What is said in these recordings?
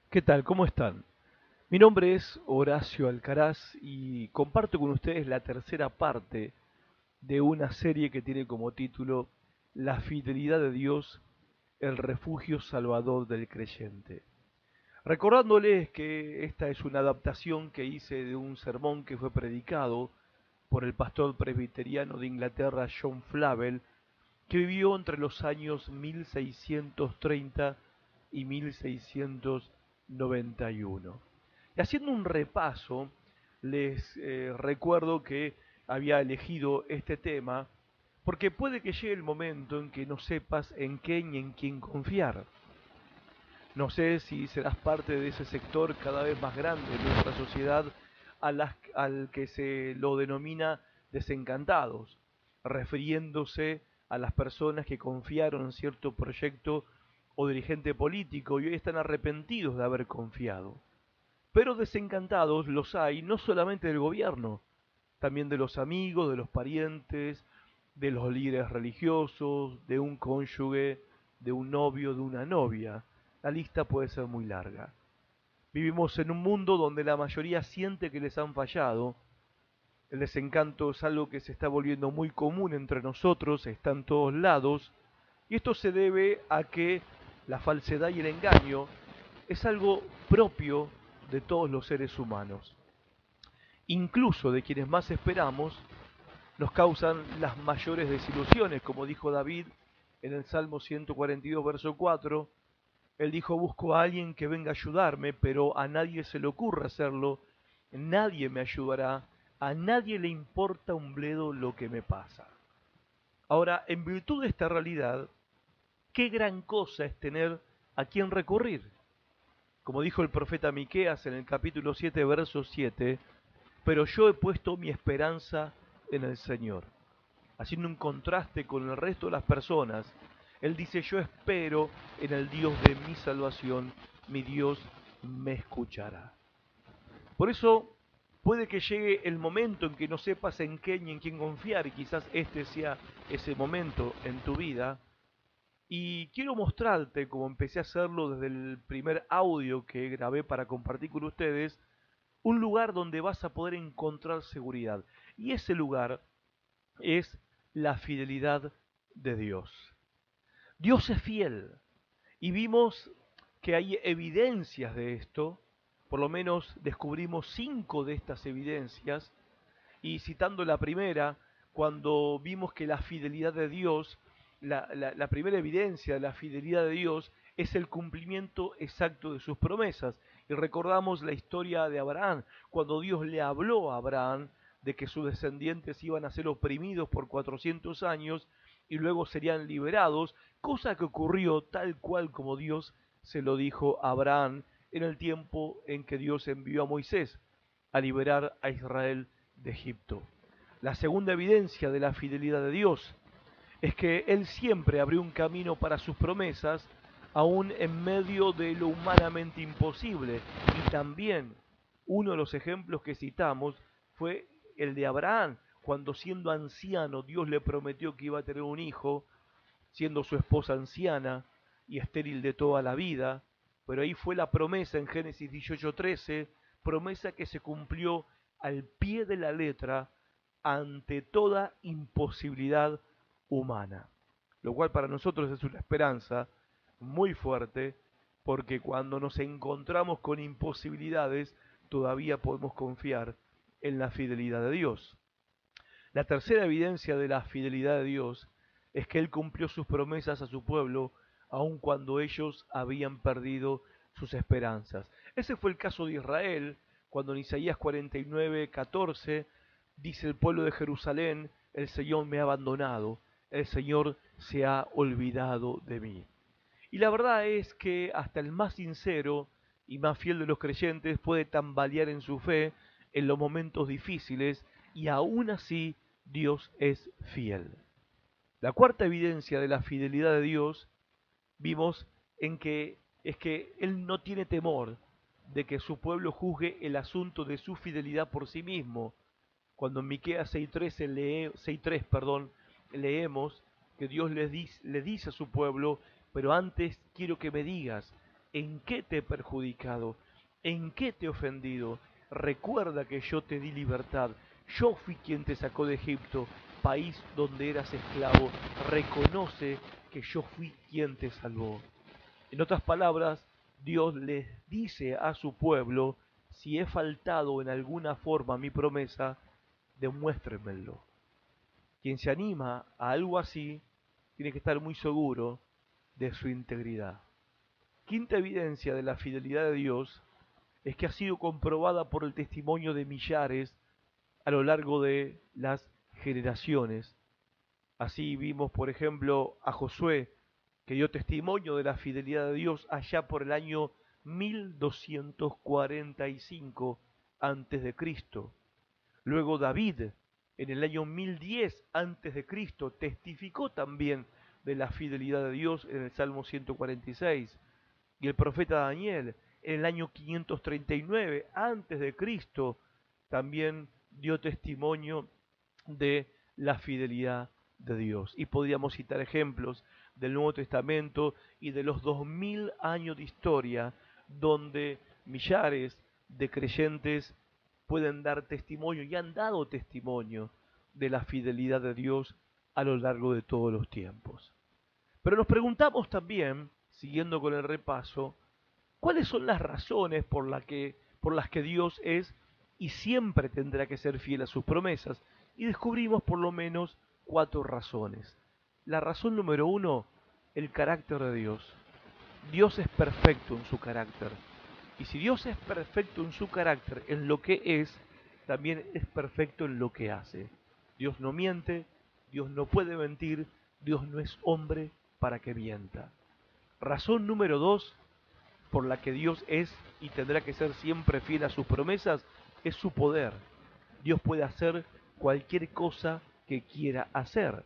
¿Qué tal? ¿Cómo están? Mi nombre es Horacio Alcaraz y comparto con ustedes la tercera parte de una serie que tiene como título La fidelidad de Dios, el refugio salvador del creyente. Recordándoles que esta es una adaptación que hice de un sermón que fue predicado por el pastor presbiteriano de Inglaterra John Flavel, que vivió entre los años 1630 y 1691. Y haciendo un repaso, les recuerdo que había elegido este tema porque puede que llegue el momento en que no sepas en qué ni en quién confiar. No sé si serás parte de ese sector cada vez más grande de nuestra sociedad al que se lo denomina desencantados, refiriéndose a las personas que confiaron en cierto proyecto o dirigente político y hoy están arrepentidos de haber confiado. Pero desencantados los hay no solamente del gobierno, también de los amigos, de los parientes, de los líderes religiosos, de un cónyuge, de un novio, de una novia. La lista puede ser muy larga. Vivimos en un mundo donde la mayoría siente que les han fallado. El desencanto es algo que se está volviendo muy común entre nosotros, está en todos lados, y esto se debe a que la falsedad y el engaño es algo propio de todos los seres humanos. Incluso de quienes más esperamos, nos causan las mayores desilusiones, como dijo David en el Salmo 142, verso 4. Él dijo, busco a alguien que venga a ayudarme, pero a nadie se le ocurre hacerlo, nadie me ayudará, a nadie le importa un bledo lo que me pasa. Ahora, en virtud de esta realidad, qué gran cosa es tener a quien recurrir. Como dijo el profeta Miqueas en el capítulo 7, verso 7, pero yo he puesto mi esperanza en el Señor. Haciendo un contraste con el resto de las personas, él dice, yo espero en el Dios de mi salvación, mi Dios me escuchará. Por eso puede que llegue el momento en que no sepas en qué ni en quién confiar, y quizás este sea ese momento en tu vida. Y quiero mostrarte, como empecé a hacerlo desde el primer audio que grabé para compartir con ustedes, un lugar donde vas a poder encontrar seguridad. Y ese lugar es la fidelidad de Dios. Dios es fiel y vimos que hay evidencias de esto, por lo menos descubrimos 5 de estas evidencias, y citando la primera, cuando vimos que la fidelidad de Dios, la primera evidencia de la fidelidad de Dios es el cumplimiento exacto de sus promesas. Y recordamos la historia de Abraham, cuando Dios le habló a Abraham de que sus descendientes iban a ser oprimidos por 400 años y luego serían liberados, cosa que ocurrió tal cual como Dios se lo dijo a Abraham en el tiempo en que Dios envió a Moisés a liberar a Israel de Egipto. La segunda evidencia de la fidelidad de Dios es que Él siempre abrió un camino para sus promesas, aún en medio de lo humanamente imposible. Y también uno de los ejemplos que citamos fue el de Abraham, cuando siendo anciano Dios le prometió que iba a tener un hijo, siendo su esposa anciana y estéril de toda la vida, pero ahí fue la promesa en Génesis 18:13, promesa que se cumplió al pie de la letra ante toda imposibilidad humana. Lo cual para nosotros es una esperanza muy fuerte, porque cuando nos encontramos con imposibilidades, todavía podemos confiar en la fidelidad de Dios. La tercera evidencia de la fidelidad de Dios es que Él cumplió sus promesas a su pueblo, aun cuando ellos habían perdido sus esperanzas. Ese fue el caso de Israel, cuando en Isaías 49:14 dice el pueblo de Jerusalén, el Señor me ha abandonado, el Señor se ha olvidado de mí. Y la verdad es que hasta el más sincero y más fiel de los creyentes puede tambalear en su fe en los momentos difíciles y aún así Dios es fiel. La cuarta evidencia de la fidelidad de Dios vimos en que es que Él no tiene temor de que su pueblo juzgue el asunto de su fidelidad por sí mismo. Cuando en Miqueas 6:3, leemos que Dios le dice a su pueblo, pero antes quiero que me digas, ¿En qué te he perjudicado? ¿En qué te he ofendido? Recuerda que yo te di libertad. Yo fui quien te sacó de Egipto, país donde eras esclavo. Reconoce que yo fui quien te salvó. En otras palabras, Dios les dice a su pueblo, si he faltado en alguna forma a mi promesa, demuéstrenmelo. Quien se anima a algo así, tiene que estar muy seguro de su integridad. Quinta evidencia de la fidelidad de Dios es que ha sido comprobada por el testimonio de millares a lo largo de las generaciones. Así vimos, por ejemplo, a Josué, que dio testimonio de la fidelidad de Dios allá por el año 1245 antes de Cristo. Luego David, en el año 1010 antes de Cristo, testificó también de la fidelidad de Dios en el Salmo 146. Y el profeta Daniel, en el año 539 antes de Cristo, también dio testimonio de la fidelidad de Dios. Y podríamos citar ejemplos del Nuevo Testamento y de los 2000 años de historia donde millares de creyentes pueden dar testimonio y han dado testimonio de la fidelidad de Dios a lo largo de todos los tiempos. Pero nos preguntamos también, siguiendo con el repaso, ¿cuáles son las razones por las que Dios es y siempre tendrá que ser fiel a sus promesas? Y descubrimos por lo menos cuatro razones. La razón número uno, el carácter de Dios. Dios es perfecto en su carácter. Y si Dios es perfecto en su carácter, en lo que es, también es perfecto en lo que hace. Dios no miente, Dios no puede mentir, Dios no es hombre para que mienta. Razón número dos, por la que Dios es y tendrá que ser siempre fiel a sus promesas, es su poder. Dios puede hacer cualquier cosa que quiera hacer.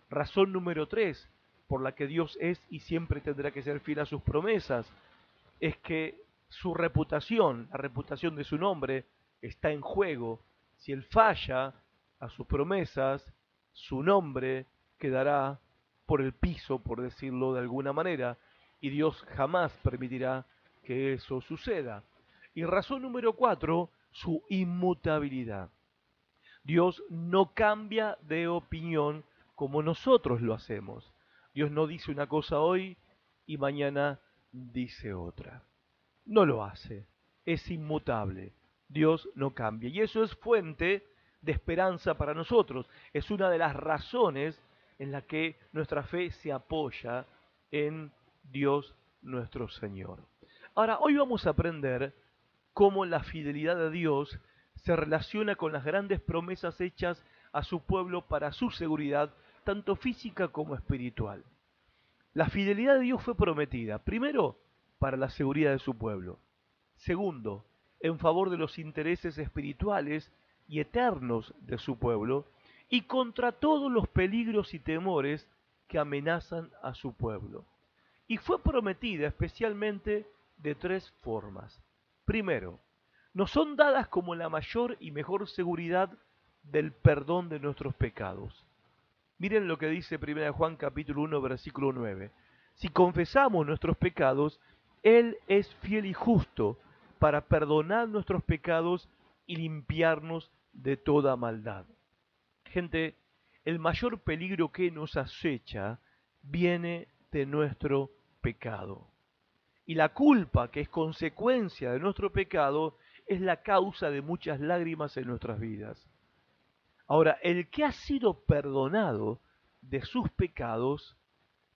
Razón número tres, por la que Dios es y siempre tendrá que ser fiel a sus promesas, es que su reputación, la reputación de su nombre, está en juego. Si él falla a sus promesas, su nombre quedará por el piso, por decirlo de alguna manera, y Dios jamás permitirá que eso suceda. Y razón número cuatro, su inmutabilidad. Dios no cambia de opinión como nosotros lo hacemos. Dios no dice una cosa hoy y mañana dice otra. No lo hace. Es inmutable. Dios no cambia. Y eso es fuente de esperanza para nosotros. Es una de las razones en la que nuestra fe se apoya en Dios nuestro Señor. Ahora, hoy vamos a aprender cómo la fidelidad de Dios se relaciona con las grandes promesas hechas a su pueblo para su seguridad, tanto física como espiritual. La fidelidad de Dios fue prometida, primero, para la seguridad de su pueblo. Segundo, en favor de los intereses espirituales y eternos de su pueblo, y contra todos los peligros y temores que amenazan a su pueblo. Y fue prometida especialmente de tres formas. Primero, nos son dadas como la mayor y mejor seguridad del perdón de nuestros pecados. Miren lo que dice 1 Juan capítulo 1 versículo 9. Si confesamos nuestros pecados, Él es fiel y justo para perdonar nuestros pecados y limpiarnos de toda maldad. Gente, el mayor peligro que nos acecha viene de nuestro pecado. Y la culpa, que es consecuencia de nuestro pecado, es la causa de muchas lágrimas en nuestras vidas. Ahora, el que ha sido perdonado de sus pecados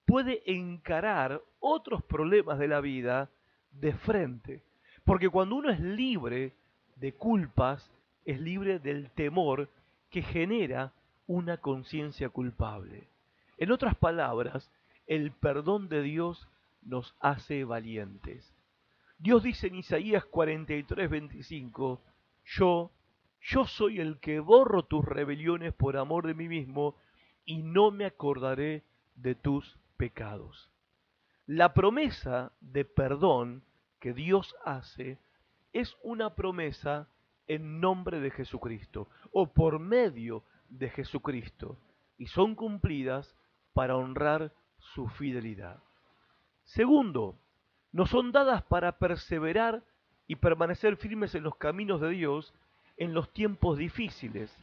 puede encarar otros problemas de la vida de frente. Porque cuando uno es libre de culpas, es libre del temor que genera una conciencia culpable. En otras palabras, el perdón de Dios nos hace valientes. Dios dice en Isaías 43:25, yo, yo soy el que borro tus rebeliones por amor de mí mismo y no me acordaré de tus pecados. La promesa de perdón que Dios hace es una promesa en nombre de Jesucristo o por medio de Jesucristo y son cumplidas para honrar su fidelidad. Segundo, nos son dadas para perseverar y permanecer firmes en los caminos de Dios en los tiempos difíciles.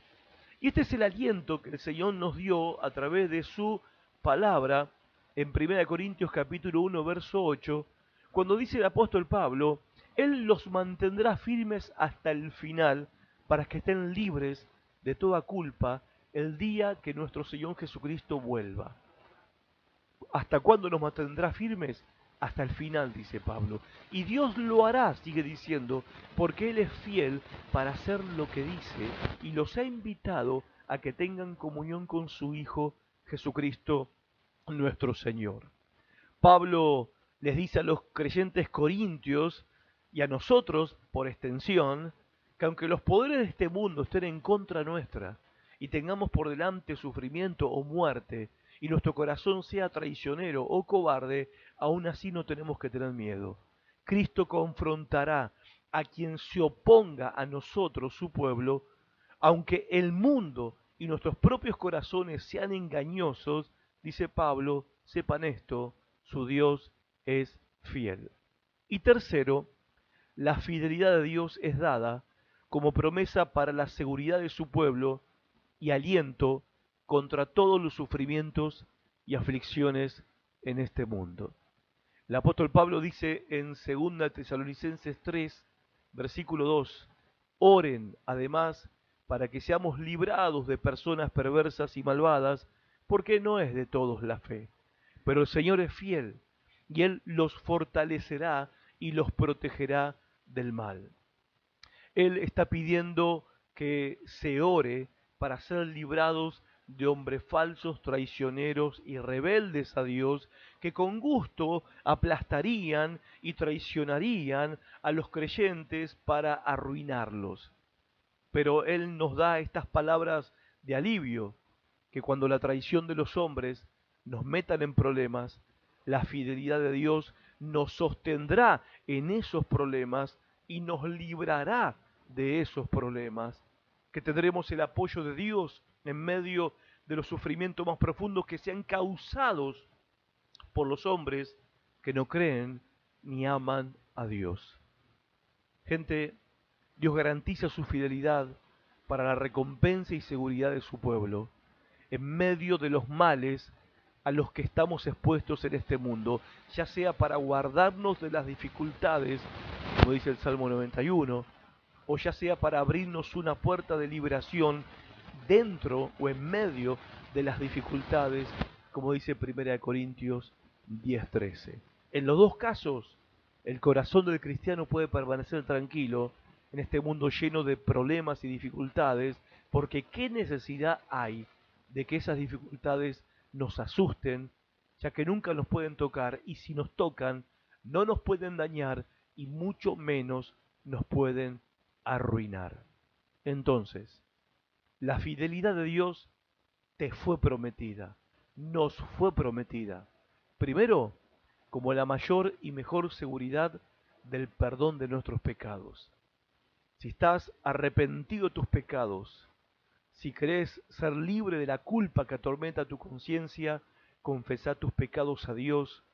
Y este es el aliento que el Señor nos dio a través de su palabra en 1 Corintios capítulo 1, verso 8, cuando dice el apóstol Pablo, Él los mantendrá firmes hasta el final para que estén libres de toda culpa el día que nuestro Señor Jesucristo vuelva. ¿Hasta cuándo nos mantendrá firmes? Hasta el final, dice Pablo. Y Dios lo hará, sigue diciendo, porque Él es fiel para hacer lo que dice y los ha invitado a que tengan comunión con su Hijo Jesucristo nuestro Señor. Pablo les dice a los creyentes corintios y a nosotros, por extensión, que aunque los poderes de este mundo estén en contra nuestra y tengamos por delante sufrimiento o muerte, y nuestro corazón sea traicionero o cobarde, aún así no tenemos que tener miedo. Cristo confrontará a quien se oponga a nosotros, su pueblo, aunque el mundo y nuestros propios corazones sean engañosos, dice Pablo, sepan esto, su Dios es fiel. Y tercero, la fidelidad de Dios es dada como promesa para la seguridad de su pueblo y aliento contra todos los sufrimientos y aflicciones en este mundo. El apóstol Pablo dice en 2 Tesalonicenses 3, versículo 2, oren además para que seamos librados de personas perversas y malvadas, porque no es de todos la fe. Pero el Señor es fiel, y Él los fortalecerá y los protegerá del mal. Él está pidiendo que se ore para ser librados de hombres falsos, traicioneros y rebeldes a Dios, que con gusto aplastarían y traicionarían a los creyentes para arruinarlos. Pero Él nos da estas palabras de alivio, que cuando la traición de los hombres nos metan en problemas, la fidelidad de Dios nos sostendrá en esos problemas y nos librará de esos problemas, que tendremos el apoyo de Dios en medio de los sufrimientos más profundos que sean causados por los hombres que no creen ni aman a Dios. Gente, Dios garantiza su fidelidad para la recompensa y seguridad de su pueblo en medio de los males a los que estamos expuestos en este mundo, ya sea para guardarnos de las dificultades, como dice el Salmo 91, o ya sea para abrirnos una puerta de liberación dentro o en medio de las dificultades, como dice 1 Corintios 10:13. En los dos casos, el corazón del cristiano puede permanecer tranquilo en este mundo lleno de problemas y dificultades, porque qué necesidad hay de que esas dificultades nos asusten, ya que nunca nos pueden tocar y si nos tocan, no nos pueden dañar y mucho menos nos pueden arruinar. Entonces, la fidelidad de Dios te fue prometida, nos fue prometida. Primero, como la mayor y mejor seguridad del perdón de nuestros pecados. Si estás arrepentido de tus pecados, si querés ser libre de la culpa que atormenta tu conciencia, confesá tus pecados a Dios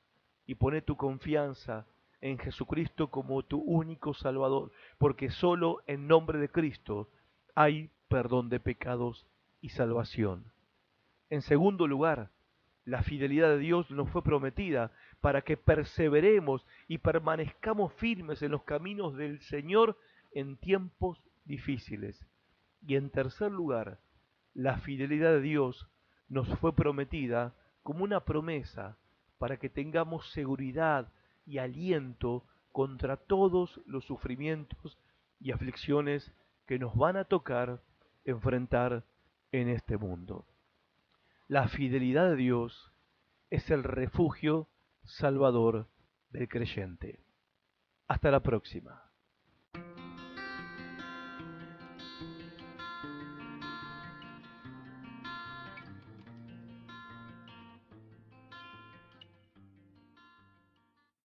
y poné tu confianza en Jesucristo como tu único Salvador, porque solo en nombre de Cristo hay perdón de pecados y salvación. En segundo lugar, la fidelidad de Dios nos fue prometida para que perseveremos y permanezcamos firmes en los caminos del Señor en tiempos difíciles. Y en tercer lugar, la fidelidad de Dios nos fue prometida como una promesa para que tengamos seguridad y aliento contra todos los sufrimientos y aflicciones que nos van a tocar enfrentar en este mundo. La fidelidad de Dios es el refugio salvador del creyente. Hasta la próxima.